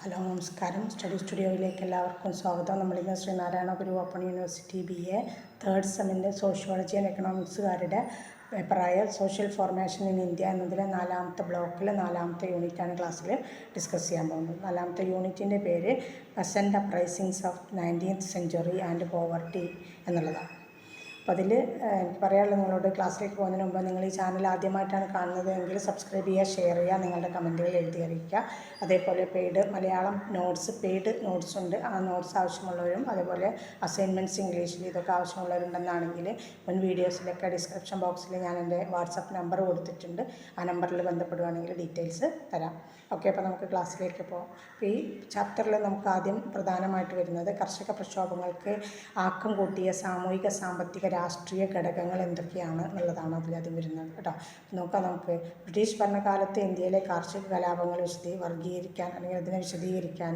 Hello നമസ്കാരം. Study സ്റ്റുഡിയോയിലേക്ക് എല്ലാവർക്കും സ്വാഗതം. നമ്മളിന്ന് Sreenarayana Guru open university BA third സെമ്മിൻ്റെ സോഷ്യോളജി ആൻഡ് എക്കണോമിക്സുകാരുടെ പേപ്പറായ സോഷ്യൽ ഫോർമേഷൻ ഇൻ ഇന്ത്യ എന്നതിലെ 4ാമത്തെ ബ്ലോക്കിൽ 4ാമത്തെ യൂണിറ്റാണ് ക്ലാസ്സിൽ ഡിസ്കസ് ചെയ്യാൻ പോകുന്നത്. 4ാമത്തെ യൂണിറ്റിൻ്റെ പേര് peasant uprisings of 19th century and poverty എന്നുള്ളതാണ്. അപ്പോൾ അതിൽ എനിക്ക് പറയാനുള്ളത്, നിങ്ങളോട് ക്ലാസ്സിലേക്ക് പോകുന്നതിന് മുമ്പ് നിങ്ങൾ ഈ ചാനൽ ആദ്യമായിട്ടാണ് കാണുന്നത് എങ്കിൽ സബ്സ്ക്രൈബ് ചെയ്യുക, ഷെയർ ചെയ്യുക, നിങ്ങളുടെ കമൻറ്റുകൾ എഴുതി അറിയിക്കുക. അതേപോലെ മലയാളം പെയ്ഡ് നോട്ട്സ് ഉണ്ട്. ആ നോട്ട്സ് ആവശ്യമുള്ളവരും അതേപോലെ അസൈൻമെൻറ്റ്സ് ഇംഗ്ലീഷിൽ ഇതൊക്കെ ആവശ്യമുള്ളവരുണ്ടെന്നാണെങ്കിൽ മുൻ വീഡിയോസിലൊക്കെ ഡിസ്ക്രിപ്ഷൻ ബോക്സിൽ ഞാൻ എൻ്റെ വാട്സപ്പ് നമ്പർ കൊടുത്തിട്ടുണ്ട്. ആ നമ്പറിൽ ബന്ധപ്പെടുകയാണെങ്കിൽ ഡീറ്റെയിൽസ് തരാം. ഓക്കെ, അപ്പോൾ നമുക്ക് ക്ലാസ്സിലേക്ക് പോകാം. അപ്പോൾ ഈ ചാപ്റ്ററിൽ നമുക്ക് ആദ്യം പ്രധാനമായിട്ട് വരുന്നത് കർഷക പ്രക്ഷോഭങ്ങൾക്ക് ആക്കം കൂട്ടിയ സാമൂഹിക, സാമ്പത്തിക, രാഷ്ട്രീയ ഘടകങ്ങൾ എന്തൊക്കെയാണ് എന്നുള്ളതാണ് അതിലാദ്യം വരുന്നത് കേട്ടോ. നോക്കാം നമുക്ക്. ബ്രിട്ടീഷ് ഭരണകാലത്ത് ഇന്ത്യയിലെ കാർഷിക കലാപങ്ങൾ വർഗീകരിക്കാൻ അല്ലെങ്കിൽ അതിനെ വിശദീകരിക്കാൻ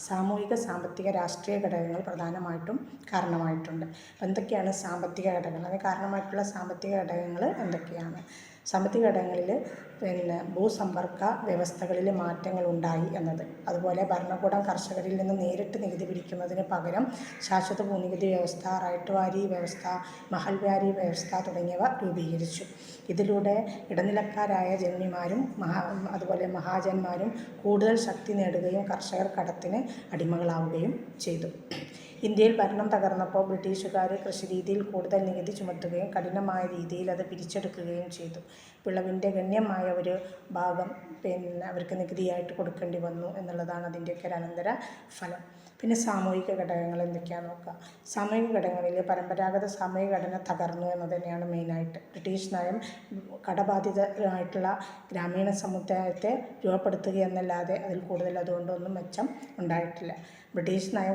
സാമൂഹിക, സാമ്പത്തിക, രാഷ്ട്രീയ ഘടകങ്ങൾ പ്രധാനമായിട്ടും കാരണമായിട്ടുണ്ട്. അപ്പോൾ എന്തൊക്കെയാണ് സാമ്പത്തിക ഘടകങ്ങൾ? അതിന് കാരണമായിട്ടുള്ള സാമ്പത്തിക ഘടകങ്ങൾ എന്തൊക്കെയാണ്? സാമ്പത്തിക ഘടകങ്ങളിൽ ഭൂസമ്പർക്ക വ്യവസ്ഥകളിൽ മാറ്റങ്ങൾ ഉണ്ടായി എന്നത്, അതുപോലെ ഭരണകൂടം കർഷകരിൽ നിന്ന് നേരിട്ട് നികുതി പിടിക്കുന്നതിന് പകരം ശാശ്വത ഭൂനികുതി വ്യവസ്ഥ, റൈറ്റ് വാരി വ്യവസ്ഥ, മഹൽ വാരി വ്യവസ്ഥ തുടങ്ങിയവ രൂപീകരിച്ചു. ഇതിലൂടെ ഇടനിലക്കാരായ ജന്മിമാരും അതുപോലെ മഹാജന്മാരും കൂടുതൽ ശക്തി നേടുകയും കർഷകർ കടത്തിന് അടിമകളാവുകയും ചെയ്തു. ഇന്ത്യയിൽ ഭരണം തകർന്നപ്പോൾ ബ്രിട്ടീഷുകാർ കൃഷിരീതിയിൽ കൂടുതൽ നികുതി ചുമത്തുകയും കഠിനമായ രീതിയിൽ അത് പിരിച്ചെടുക്കുകയും ചെയ്തു. വിളവിൻ്റെ ഗണ്യമായ ഒരു ഭാഗം അവർക്ക് നികുതിയായിട്ട് കൊടുക്കേണ്ടി വന്നു എന്നുള്ളതാണ് അതിൻ്റെയൊക്കെ ഒരു അനന്തര ഫലം. പിന്നെ സാമൂഹിക ഘടകങ്ങൾ എന്തൊക്കെയാണെന്ന് നോക്കുക. സാമൂഹിക ഘടകങ്ങളിൽ പരമ്പരാഗത സാമൂഹിക ഘടന തകർന്നു എന്നത് തന്നെയാണ് മെയിനായിട്ട്. ബ്രിട്ടീഷ് നയം കടബാധിതരായിട്ടുള്ള ഗ്രാമീണ സമുദായത്തെ രൂപപ്പെടുത്തുക എന്നല്ലാതെ അതിൽ കൂടുതൽ അതുകൊണ്ടൊന്നും മെച്ചം ഉണ്ടായിട്ടില്ല. ബ്രിട്ടീഷ് നയം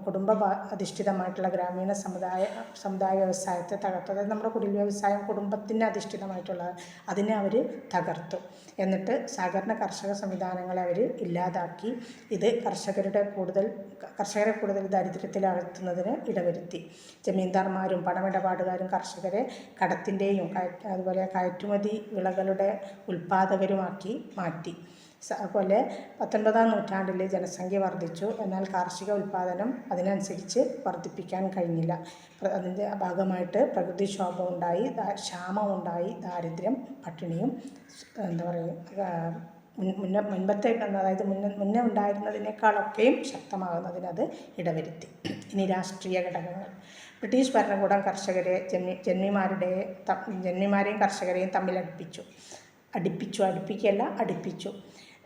കുടുംബ അധിഷ്ഠിതമായിട്ടുള്ള ഗ്രാമീണ സമുദായ വ്യവസായത്തെ തകർത്തു. അതായത് നമ്മുടെ കുടിൽ വ്യവസായം കുടുംബത്തിന് അധിഷ്ഠിതമായിട്ടുള്ളത്, അതിനെ അവർ തകർത്തു. എന്നിട്ട് സഹകരണ കർഷക സംവിധാനങ്ങളെ അവർ ഇല്ലാതാക്കി. ഇത് കർഷകരെ കൂടുതൽ ദരിദ്രത്തിലാഴ്ത്തുന്നതിന് ഇടവരുത്തി. ജമീന്ദാർമാരും പണമിടപാടുകാരും കർഷകരെ കടത്തിൻ്റെയും അതുപോലെ കയറ്റുമതി വിളകളുടെ ഉൽപ്പാദകരുമാക്കി മാറ്റി. അതുപോലെ 19ാം നൂറ്റാണ്ടിൽ ജനസംഖ്യ വർദ്ധിച്ചു. എന്നാൽ കാർഷിക ഉൽപ്പാദനം അതിനനുസരിച്ച് വർദ്ധിപ്പിക്കാൻ കഴിഞ്ഞില്ല. അതിൻ്റെ ഭാഗമായിട്ട് പ്രകൃതിക്ഷോഭം ഉണ്ടായി, ക്ഷാമം ഉണ്ടായി, ദാരിദ്ര്യം, പട്ടിണിയും അതായത് മുന്നേ ഉണ്ടായിരുന്നതിനേക്കാളൊക്കെയും ശക്തമാകുന്നതിനത് ഇടവരുത്തി. ഇനി രാഷ്ട്രീയ ഘടകങ്ങൾ. ബ്രിട്ടീഷ് ഭരണകൂടം ജന്മിമാരെയും കർഷകരെയും തമ്മിൽ അടുപ്പിച്ചു.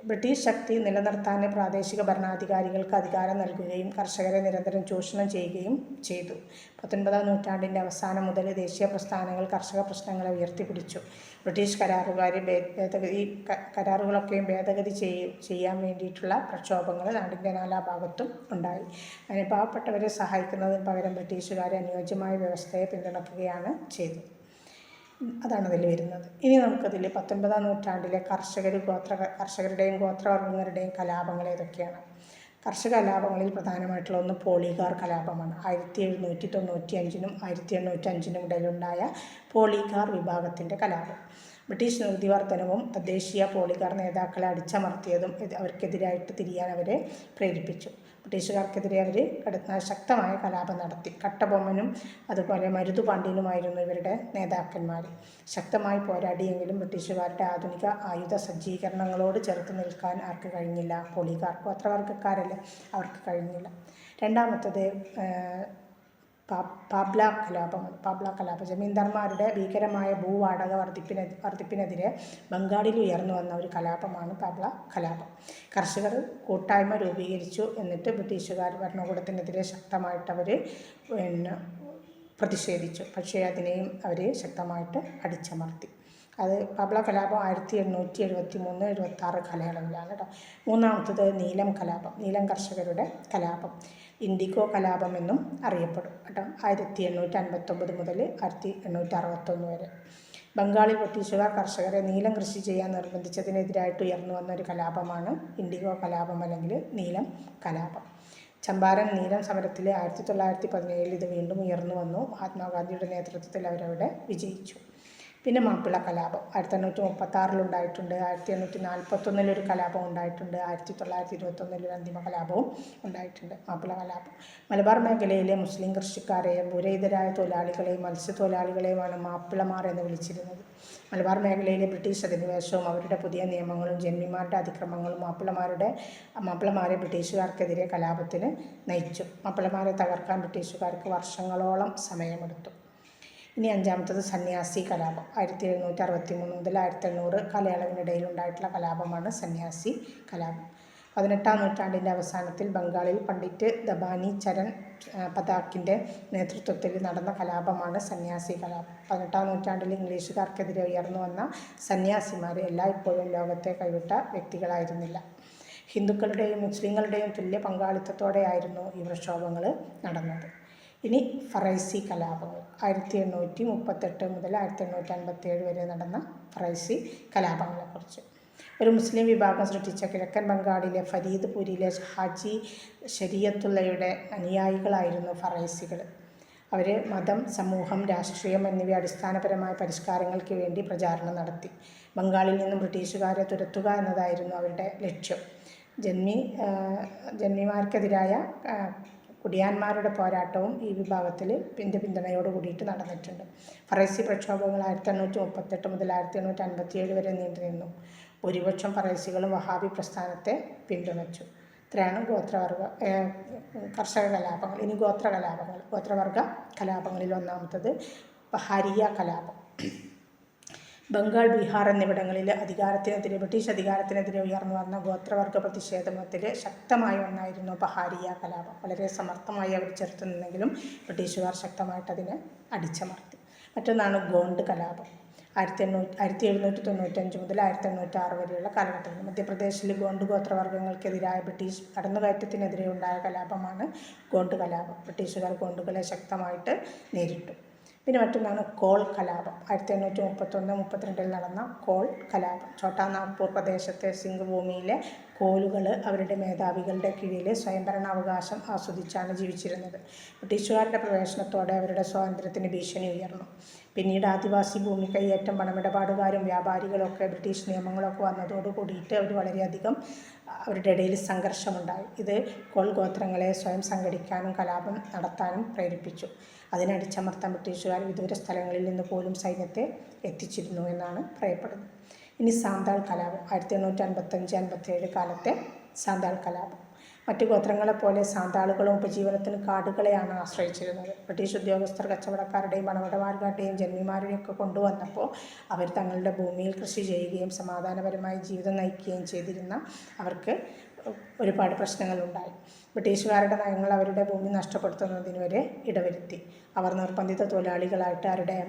ബ്രിട്ടീഷ് ശക്തി നിലനിർത്താൻ പ്രാദേശിക ഭരണാധികാരികൾക്ക് അധികാരം നൽകുകയും കർഷകരെ നിരന്തരം ചൂഷണം ചെയ്യുകയും ചെയ്തു. 19ാം നൂറ്റാണ്ടിൻ്റെ അവസാനം മുതൽ ദേശീയ പ്രസ്ഥാനങ്ങൾ കർഷക പ്രശ്നങ്ങളെ ഉയർത്തിപ്പിടിച്ചു. ബ്രിട്ടീഷ് കരാറുകളൊക്കെയും ഭേദഗതി ചെയ്യാൻ വേണ്ടിയിട്ടുള്ള പ്രക്ഷോഭങ്ങൾ നാടിൻ്റെ നാനാഭാഗത്തും ഉണ്ടായി. അങ്ങനെ പാവപ്പെട്ടവരെ സഹായിക്കുന്നതിന് പകരം ബ്രിട്ടീഷുകാരെ അനുയോജ്യമായ വ്യവസ്ഥയെ പിന്തുണയ്ക്കുകയാണ് ചെയ്തത്. അതാണ് അതിൽ വരുന്നത്. ഇനി നമുക്കതിൽ 19ാം നൂറ്റാണ്ടിലെ കർഷകരുടെയും ഗോത്രവർഗ്ഗങ്ങളുടെയും കലാപങ്ങൾ ഏതൊക്കെയാണ്? കർഷക കലാപങ്ങളിൽ പ്രധാനമായിട്ടുള്ള ഒന്ന് പോളിഗാർ കലാപമാണ്. 1795-നും 1805-നും ഇടയിലുണ്ടായ പോളിഗാർ വിഭാഗത്തിൻ്റെ കലാപം. ബ്രിട്ടീഷ് നികുതിവർദ്ധനവും തദ്ദേശീയ പോളിഗാർ നേതാക്കളെ അടിച്ചമർത്തിയതും അവർക്കെതിരായിട്ട് തിരിയാൻ അവരെ പ്രേരിപ്പിച്ചു. ബ്രിട്ടീഷുകാർക്കെതിരെ അവർ ശക്തമായ കലാപം നടത്തി. കട്ടബൊമ്മനും അതുപോലെ മരുതുപാണ്ഡ്യനുമായിരുന്നു ഇവരുടെ നേതാക്കന്മാർ. ശക്തമായി പോരാടിയെങ്കിലും ബ്രിട്ടീഷുകാരുടെ ആധുനിക ആയുധ സജ്ജീകരണങ്ങളോട് ചെറുത്ത് നിൽക്കാൻ ആർക്ക് കഴിഞ്ഞില്ല? പോളിഗാർക്കും അത്ര വർഗ്ഗക്കാരല്ലേ, അവർക്ക് കഴിഞ്ഞില്ല. രണ്ടാമത്തത് പാബ്ല കലാപം. ജമീന്ദാർമാരുടെ ഭീകരമായ ഭൂവാടക വർദ്ധിപ്പിനെതിരെ ബംഗാളിൽ ഉയർന്നു വന്ന ഒരു കലാപമാണ് പാബ്ല കലാപം. കർഷകർ കൂട്ടായ്മ രൂപീകരിച്ചു. എന്നിട്ട് ബ്രിട്ടീഷുകാർ ഭരണകൂടത്തിനെതിരെ ശക്തമായിട്ട് അവർ പ്രതിഷേധിച്ചു. പക്ഷേ അതിനെയും അവർ ശക്തമായിട്ട് അടിച്ചമർത്തി. അത് പാബ്ല കലാപം 1873-76 കാലയളവിലാണ് കേട്ടോ. മൂന്നാമത്തത് നീലം കർഷകരുടെ കലാപം. ഇൻഡിഗോ കലാപം എന്നും അറിയപ്പെടും കേട്ടോ. 1859 മുതൽ 1861 വരെ. ബംഗാളിൽ ബ്രിട്ടീഷുകാർ കർഷകരെ നീലം കൃഷി ചെയ്യാൻ നിർബന്ധിച്ചതിനെതിരായിട്ട് ഉയർന്നു വന്ന ഒരു കലാപമാണ് ഇൻഡിഗോ കലാപം അല്ലെങ്കിൽ നീലം കലാപം. ചമ്പാരൻ നീലം സമരത്തിൽ 1917 ഇത് വീണ്ടും ഉയർന്നു വന്നു. മഹാത്മാഗാന്ധിയുടെ നേതൃത്വത്തിൽ അവരവിടെ വിജയിച്ചു. പിന്നെ മാപ്പിള കലാപം 1836 ഉണ്ടായിട്ടുണ്ട്. 1841 ഒരു കലാപം ഉണ്ടായിട്ടുണ്ട്. 1921 ഒരു അന്തിമ കലാപവും ഉണ്ടായിട്ടുണ്ട്. മാപ്പിള കലാപം മലബാർ മേഖലയിലെ മുസ്ലിം കൃഷിക്കാരെയും പുരയിതരായ തൊഴിലാളികളെയും മത്സ്യത്തൊഴിലാളികളെയുമാണ് മാപ്പിളമാർ എന്ന് വിളിച്ചിരുന്നത്. മലബാർ മേഖലയിലെ ബ്രിട്ടീഷ് അധിനിവേശവും അവരുടെ പുതിയ നിയമങ്ങളും ജന്മിമാരുടെ അതിക്രമങ്ങളും മാപ്പിളമാരെ ബ്രിട്ടീഷുകാർക്കെതിരെ കലാപത്തിന് നയിച്ചു. മാപ്പിളമാരെ തകർക്കാൻ ബ്രിട്ടീഷുകാർക്ക് വർഷങ്ങളോളം സമയമെടുത്തു. ഇനി അഞ്ചാമത്തത് സന്യാസി കലാപം 1763 മുതൽ 1800 കാലയളവിനിടയിൽ ഉണ്ടായിട്ടുള്ള കലാപമാണ് സന്യാസി കലാപം. 18-ാം നൂറ്റാണ്ടിൻ്റെ അവസാനത്തിൽ ബംഗാളിൽ പണ്ഡിറ്റ് ദബാനി ചരൺ പതാക്കിൻ്റെ നേതൃത്വത്തിൽ നടന്ന കലാപമാണ് സന്യാസി കലാപം. 18-ാം നൂറ്റാണ്ടിൽ ഇംഗ്ലീഷുകാർക്കെതിരെ ഉയർന്നു വന്ന സന്യാസിമാർ എല്ലായ്പ്പോഴും ലോകത്തെ കൈവിട്ട വ്യക്തികളായിരുന്നില്ല. ഹിന്ദുക്കളുടെയും മുസ്ലിങ്ങളുടെയും തുല്യ പങ്കാളിത്തത്തോടെയായിരുന്നു ഈ പ്രക്ഷോഭങ്ങൾ നടന്നത്. ഇനി ഫറൈസി കലാപങ്ങൾ 1838 മുതൽ 1857 വരെ നടന്ന ഫറൈസി കലാപങ്ങളെക്കുറിച്ച്. ഒരു മുസ്ലിം വിഭാഗം സൃഷ്ടിച്ച കിഴക്കൻ ബംഗാളിലെ ഫരീദ്പൂരിലെ ഹാജി ശരീഅത്തുള്ളയുടെ അനുയായികളായിരുന്നു ഫറൈസികൾ. അവർ മതം, സമൂഹം, രാഷ്ട്രീയം എന്നിവ അടിസ്ഥാനപരമായ പരിഷ്കാരങ്ങൾക്ക് വേണ്ടി പ്രചാരണം നടത്തി. ബംഗാളിൽ നിന്നും ബ്രിട്ടീഷുകാരെ തുരത്തുക എന്നതായിരുന്നു അവരുടെ ലക്ഷ്യം. ജന്മിമാർക്കെതിരായ കുടിയാന്മാരുടെ പോരാട്ടവും ഈ വിഭാഗത്തിൽ പിന്തുണയോട് കൂടിയിട്ട് നടന്നിട്ടുണ്ട്. ഫറൈസി പ്രക്ഷോഭങ്ങൾ 1838 മുതൽ 1857 വരെ നീണ്ടുനിന്നു. ഭൂരിപക്ഷം ഫറൈസികളും വഹാബി പ്രസ്ഥാനത്തെ പിന്തുണച്ചു. ഇത്രയാണ് കർഷക കലാപങ്ങൾ. ഇനി ഗോത്രവർഗ കലാപങ്ങളിൽ ഒന്നാമത്തത് ബഹാരിയ കലാപം. ബംഗാൾ, ബീഹാർ എന്നിവിടങ്ങളിൽ ബ്രിട്ടീഷ് അധികാരത്തിനെതിരെ ഉയർന്നു വന്ന ഗോത്രവർഗ പ്രതിഷേധത്തിൽ ശക്തമായ ഒന്നായിരുന്നു ബഹാരിയ കലാപം. വളരെ സമർത്ഥമായി അവർ ചെറുത്തു നിന്നെങ്കിലും ബ്രിട്ടീഷുകാർ ശക്തമായിട്ട് അതിനെ അടിച്ചമർത്തി. മറ്റൊന്നാണ് ഗോണ്ട് കലാപം 1795 മുതൽ 1806 വരെയുള്ള കാലഘട്ടത്തിൽ മധ്യപ്രദേശിൽ ഗോണ്ട് ഗോത്രവർഗ്ഗങ്ങൾക്കെതിരായ ബ്രിട്ടീഷ് കടന്നുകയറ്റത്തിനെതിരെ ഉണ്ടായ കലാപമാണ് ഗോണ്ട് കലാപം. ബ്രിട്ടീഷുകാർ ഗോണ്ടുകളെ ശക്തമായിട്ട് നേരിട്ടു. പിന്നെ മറ്റൊന്നാണ് കോൾ കലാപം 1831-32 നടന്ന കോൾ കലാപം. ഛോട്ടാ നാഗ്പൂർ പ്രദേശത്തെ സിംഗ് ഭൂമിയിലെ കോലുകൾ അവരുടെ മേധാവികളുടെ കീഴിൽ സ്വയംഭരണാവകാശം ആസ്വദിച്ചാണ് ജീവിച്ചിരുന്നത്. ബ്രിട്ടീഷുകാരുടെ പ്രവേശനത്തോടെ അവരുടെ സ്വാതന്ത്ര്യത്തിന് ഭീഷണി ഉയർന്നു. പിന്നീട് ആദിവാസി ഭൂമി കൈയേറ്റം, പണമിടപാടുകാരും വ്യാപാരികളൊക്കെ ബ്രിട്ടീഷ് നിയമങ്ങളൊക്കെ വന്നതോട് കൂടിയിട്ട് അവർ വളരെയധികം അവരുടെ ഇടയിൽ സംഘർഷമുണ്ടായി. ഇത് കോൾ ഗോത്രങ്ങളെ സ്വയം സംഘടിക്കാനും കലാപം നടത്താനും പ്രേരിപ്പിച്ചു. അതിനടിച്ചമർത്താൻ ബ്രിട്ടീഷുകാർ വിദൂര സ്ഥലങ്ങളിൽ നിന്ന് പോലും സൈന്യത്തെ എത്തിച്ചിരുന്നു എന്നാണ് പറയപ്പെടുന്നത്. ഇനി സാന്താൾ കലാപം 1855-57 കാലത്തെ സാന്താൾ കലാപം. മറ്റു ഗോത്രങ്ങളെപ്പോലെ സാന്താളുകളും ഉപജീവനത്തിന് കാടുകളെയാണ് ആശ്രയിച്ചിരുന്നത്. ബ്രിട്ടീഷ് ഉദ്യോഗസ്ഥർ കച്ചവടക്കാരുടെയും പണമിടപാടുകാരുടെയും ജന്മിമാരെയൊക്കെ കൊണ്ടുവന്നപ്പോൾ അവർ തങ്ങളുടെ ഭൂമിയിൽ കൃഷി ചെയ്യുകയും സമാധാനപരമായി ജീവിതം നയിക്കുകയും ചെയ്തിരുന്ന അവർക്ക് ഒരുപാട് പ്രശ്നങ്ങളുണ്ടായി. ബ്രിട്ടീഷുകാരുടെ നയങ്ങൾ അവരുടെ ഭൂമി നഷ്ടപ്പെടുത്തുന്നതിന് വരെ ഇടവരുത്തി. അവർ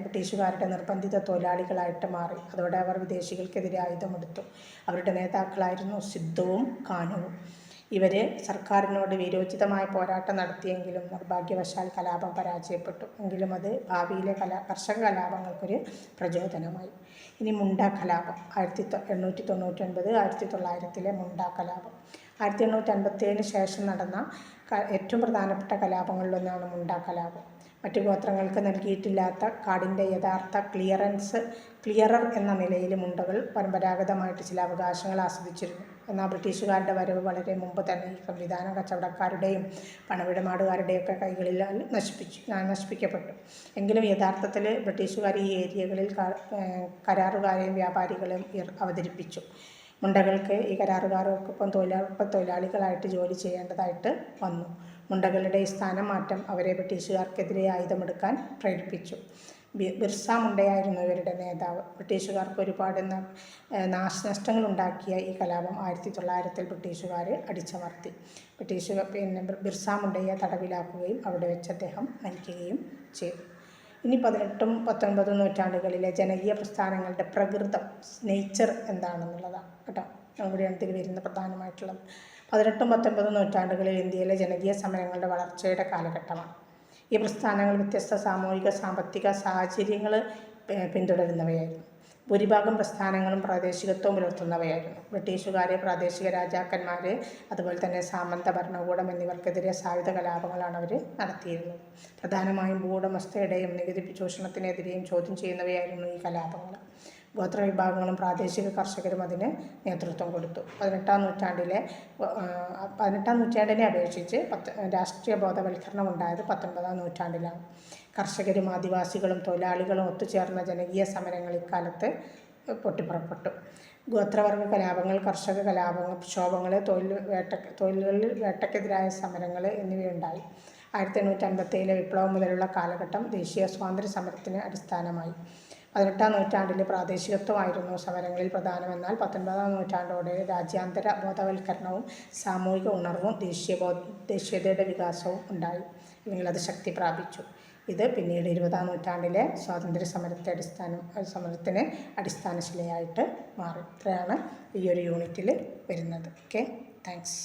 ബ്രിട്ടീഷുകാരുടെ നിർബന്ധിത തൊഴിലാളികളായിട്ട് മാറി. അതോടെ അവർ വിദേശികൾക്കെതിരെ ആയുധമെടുത്തു. അവരുടെ നേതാക്കളായിരുന്നു സിദ്ധുവും കാനുവും. ഇവർ സർക്കാരിനോട് വീരോചിതമായ പോരാട്ടം നടത്തിയെങ്കിലും നിർഭാഗ്യവശാൽ കലാപം പരാജയപ്പെട്ടു. എങ്കിലും അത് ഭാവിയിലെ കർഷക കലാപങ്ങൾക്കൊരു പ്രചോദനമായി. ഇനി മുണ്ട കലാപം 1899-1900 മുണ്ട കലാപം. 1857 ശേഷം നടന്ന ഏറ്റവും പ്രധാനപ്പെട്ട കലാപങ്ങളിലൊന്നാണ് മുണ്ട കലാപം. മറ്റു ഗോത്രങ്ങൾക്ക് നൽകിയിട്ടില്ലാത്ത കാടിൻ്റെ യഥാർത്ഥ ക്ലിയറർ എന്ന നിലയിൽ മുണ്ടകൾ പരമ്പരാഗതമായിട്ട് ചില അവകാശങ്ങൾ ആസ്വദിച്ചിരുന്നു. എന്നാൽ ബ്രിട്ടീഷുകാരുടെ വരവ് വളരെ മുമ്പ് തന്നെ ഈ സംവിധാനം കച്ചവടക്കാരുടെയും പണമിടപാടുകാരുടെയൊക്കെ കൈകളിൽ നശിപ്പിക്കപ്പെട്ടു. എങ്കിലും യഥാർത്ഥത്തിൽ ബ്രിട്ടീഷുകാർ ഈ ഏരിയകളിൽ കരാറുകാരെയും വ്യാപാരികളെയും അവതരിപ്പിച്ചു. മുണ്ടകൾക്ക് ഈ കരാറുകാർക്കൊപ്പം തൊഴിലാളികളായിട്ട് ജോലി ചെയ്യേണ്ടതായിട്ട് വന്നു. മുണ്ടകളുടെ ഈ സ്ഥാനം മാറ്റം അവരെ ബ്രിട്ടീഷുകാർക്കെതിരെ ആയുധമെടുക്കാൻ പ്രേരിപ്പിച്ചു. ബിർസ മുണ്ടയായിരുന്നു ഇവരുടെ നേതാവ്. ബ്രിട്ടീഷുകാർക്ക് ഒരുപാട് നാശനഷ്ടങ്ങളുണ്ടാക്കിയ ഈ കലാപം 1900 ബ്രിട്ടീഷുകാർ അടിച്ചമർത്തി. ബിർസ മുണ്ടയെ തടവിലാക്കുകയും അവിടെ വെച്ച് അദ്ദേഹം മരിക്കുകയും ചെയ്തു. ഇനി 18-19 നൂറ്റാണ്ടുകളിലെ ജനകീയ പ്രസ്ഥാനങ്ങളുടെ പ്രകൃതം, നേച്ചർ എന്താണെന്നുള്ളതാണ് കേട്ടോ ഇവിടെയാണ് ഇതിൽ വരുന്ന പ്രധാനമായിട്ടുള്ളത്. 18-19 നൂറ്റാണ്ടുകളിൽ ഇന്ത്യയിലെ ജനകീയ സമരങ്ങളുടെ വളർച്ചയുടെ കാലഘട്ടമാണ്. ഈ പ്രസ്ഥാനങ്ങൾ വ്യത്യസ്ത സാമൂഹിക സാമ്പത്തിക സാഹചര്യങ്ങൾ പിന്തുടരുന്നവയായിരുന്നു. ഭൂരിഭാഗം പ്രസ്ഥാനങ്ങളും പ്രാദേശികത്വം പുലർത്തുന്നവയായിരുന്നു. ബ്രിട്ടീഷുകാരെ, പ്രാദേശിക രാജാക്കന്മാർ, അതുപോലെ തന്നെ സാമന്ത ഭരണകൂടം എന്നിവർക്കെതിരെ സായുധ കലാപങ്ങളാണ് അവർ നടത്തിയിരുന്നത്. പ്രധാനമായും ഭൂവുടമസ്ഥയുടെയും നികുതി ചൂഷണത്തിനെതിരെയും ചോദ്യം ചെയ്യുന്നവയായിരുന്നു ഈ കലാപങ്ങൾ. ഗോത്രവിഭാഗങ്ങളും പ്രാദേശിക കർഷകരും അതിന് നേതൃത്വം കൊടുത്തു. 18-ാം നൂറ്റാണ്ടിനെ അപേക്ഷിച്ച് രാഷ്ട്രീയ ബോധവൽക്കരണം ഉണ്ടായത് 19-ാം നൂറ്റാണ്ടിലാണ്. കർഷകരും ആദിവാസികളും തൊഴിലാളികളും ഒത്തുചേർന്ന ജനകീയ സമരങ്ങൾ ഇക്കാലത്ത് പൊട്ടിപ്പുറപ്പെട്ടു. ഗോത്രവർഗ കലാപങ്ങൾ, കർഷക പ്രക്ഷോഭങ്ങൾ, തൊഴിലുകളിൽ വേട്ടയ്ക്കെതിരായ സമരങ്ങൾ എന്നിവയുണ്ടായി. 1857 വിപ്ലവം മുതലുള്ള കാലഘട്ടം ദേശീയ സ്വാതന്ത്ര്യ സമരത്തിന് അടിസ്ഥാനമായി. 18-ാം നൂറ്റാണ്ടിൽ പ്രാദേശികത്വമായിരുന്നു സമരങ്ങളിൽ പ്രധാനമെന്നാൽ 19-ാം നൂറ്റാണ്ടോടെ രാജ്യാന്തര ബോധവൽക്കരണവും സാമൂഹിക ഉണർവും ദേശീയതയുടെ വികാസവും ഉണ്ടായി, അല്ലെങ്കിൽ അത് ശക്തി പ്രാപിച്ചു. ഇത് പിന്നീട് 20-ാം നൂറ്റാണ്ടിലെ സ്വാതന്ത്ര്യ സമരത്തിന് അടിസ്ഥാനശിലയായിട്ട് മാറി. ഇത്രയാണ് ഈ ഒരു യൂണിറ്റിൽ വരുന്നത്. Okay, thanks.